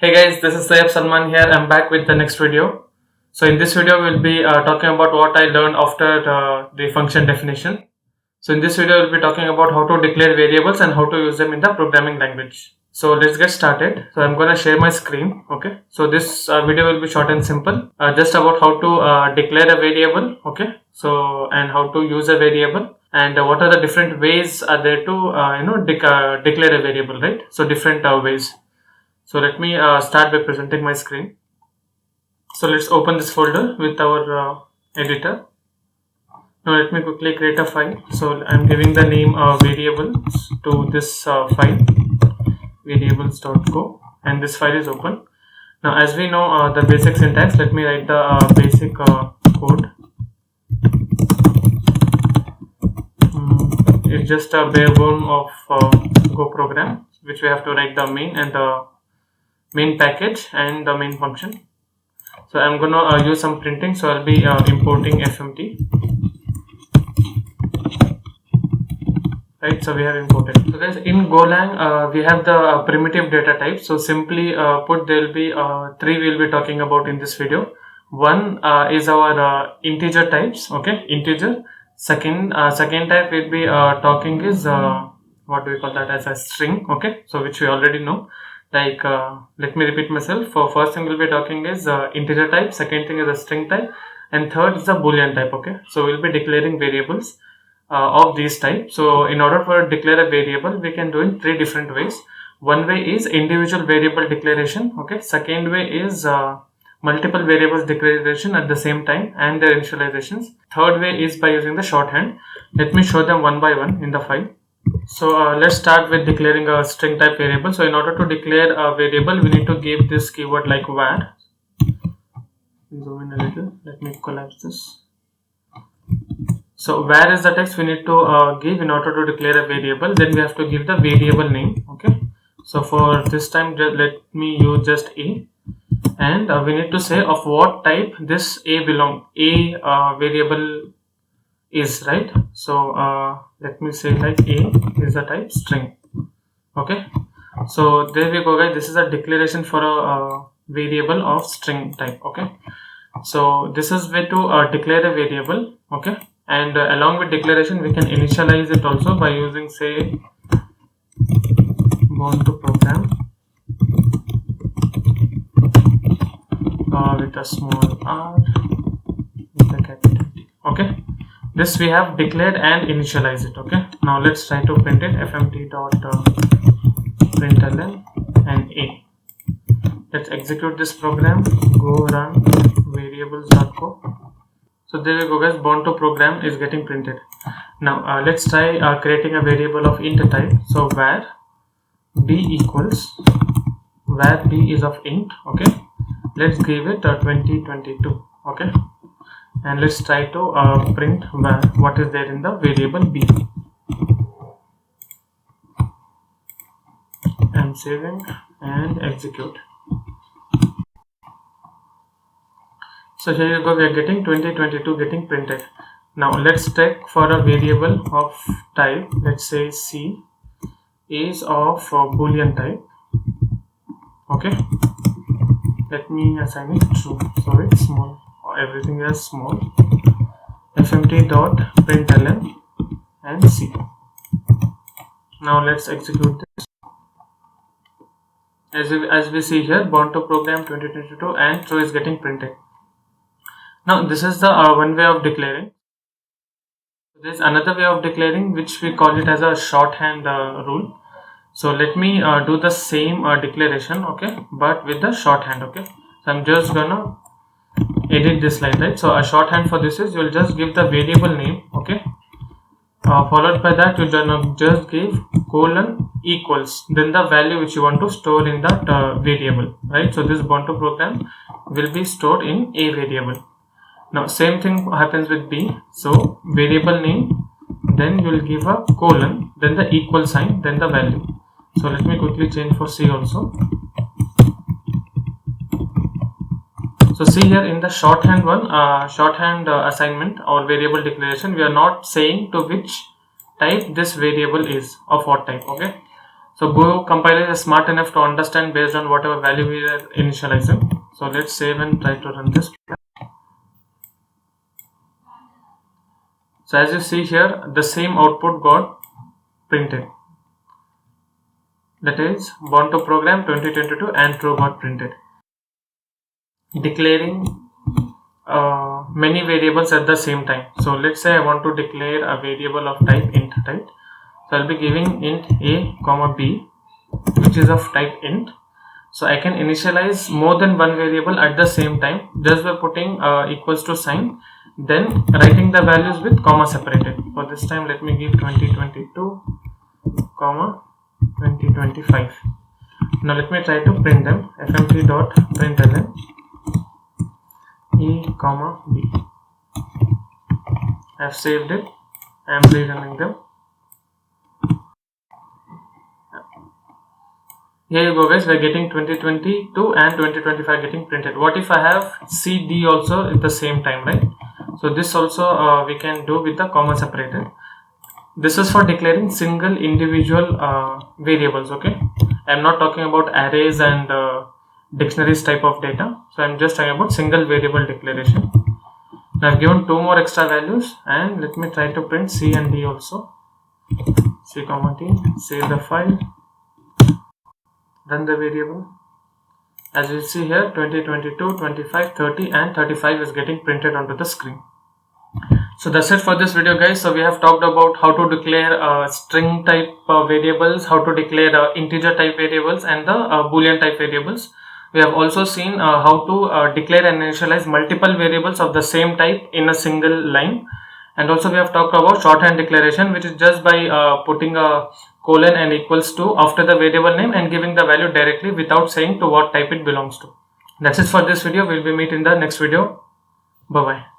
Hey guys, this is Sayab Salman here. I'm back with the next video. So in this video, we'll be talking about what I learned after the function definition. So in this video, we'll be talking about how to declare variables and how to use them in the programming language. So let's get started. So I'm going to share my screen. Okay. So this video will be short and simple. Just about how to declare a variable. Okay. So and how to use a variable and what are the different ways are there to declare a variable, right? So different ways. So let me start by presenting my screen. So let's open this folder with our editor. Now let me quickly create a file. So I'm giving the name variables to this file, variables.go, and this file is open. Now as we know the basic syntax, let me write the basic code. It's just a bare bone of Go program, which we have to write the main and the main package and the main function. So I'm gonna use some printing, so I'll be importing fmt. Right, so we have imported. So guys, in Golang we have the primitive data types. So simply put, there will be three we'll be talking about in this video. One is our integer types. Okay, integer. Second type we'll be talking is what do we call that, as a string. Okay, so which we already know. Like let me repeat myself. For first thing we'll be talking is integer type, second thing is a string type, and third is a boolean type. Okay, so we'll be declaring variables of these types. So in order for declare a variable, we can do in three different ways. One way is individual variable declaration. Okay, second way is multiple variables declaration at the same time and their initializations. Third way is by using the shorthand. Let me show them one by one in the file. So let's start with declaring a string type variable. So in order to declare a variable, we need to give this keyword like var. Zoom in a little. Let me collapse this. So var is the text we need to give in order to declare a variable. Then we have to give the variable name. Okay. So for this time, let me use just a, and we need to say of what type this a variable is, right? So let me say like a is the type string. Okay, so there we go guys. This is a declaration for a variable of string type. Okay, so this is way to declare a variable. Okay, and along with declaration we can initialize it also by using, say, bound to program with a small r with a capital T. Okay, this we have declared and initialize it. Okay, now let's try to print it. fmt dot println and a. Let's execute this program. Go run variables.go. So there we go guys, bound to program is getting printed. Now let's try creating a variable of int type. So var b equals, var b is of int. Okay, let's give it 2022. Okay, and let's try to print what is there in the variable b. I'm saving and execute. So here you go, we are getting 2022 getting printed. Now let's take for a variable of type, let's say c is of boolean type. Okay, let me assign it true, so it's small, everything is small. fmt dot println and c. Now let's execute this. As we see here, bound to program 2022 and true is getting printed. Now this is the one way of declaring. There is another way of declaring which we call it as a shorthand rule. So let me do the same declaration, okay, but with the shorthand. Okay, so I'm just gonna edit this line, right? So a shorthand for this is, you'll just give the variable name. Okay, followed by that you're gonna just give colon equals, then the value which you want to store in that variable, right? So this bound to program will be stored in a variable. Now same thing happens with b. So variable name, then you will give a colon, then the equal sign, then the value. So let me quickly change for c also. So see here in the shorthand one, assignment or variable declaration, we are not saying to which type this variable is, of what type. Okay, So Go compiler is smart enough to understand based on whatever value we are initializing. So let's save and try to run this. So as you see here, the same output got printed. That is born to program 2022 and true got printed. Declaring many variables at the same time. So let's say I want to declare a variable of type int, right? So I'll be giving int a comma b, which is of type int. So I can initialize more than one variable at the same time just by putting equals to sign, then writing the values with comma separated. For this time, let me give 2022 comma 2025. Now let me try to print them. fmt.println e comma b. I've saved it. I am rerunning them. Here you go guys, we are getting 2022 and 2025 getting printed. What if I have CD also at the same time, right? So this also we can do with the comma separated. This is for declaring single individual variables, okay? I'm not talking about arrays and dictionaries type of data. So I'm just talking about single variable declaration. Now I've given two more extra values, and let me try to print C and D also. C comma D, save the file, run the variable. As you see here, 2022, 25, 30 and 35 is getting printed onto the screen. So that's it for this video guys. So we have talked about how to declare string type variables, how to declare integer type variables and the boolean type variables. We have also seen how to declare and initialize multiple variables of the same type in a single line. And also we have talked about shorthand declaration, which is just by putting a colon and equals to after the variable name and giving the value directly without saying to what type it belongs to. That's it for this video. We'll be meet in the next video. Bye bye.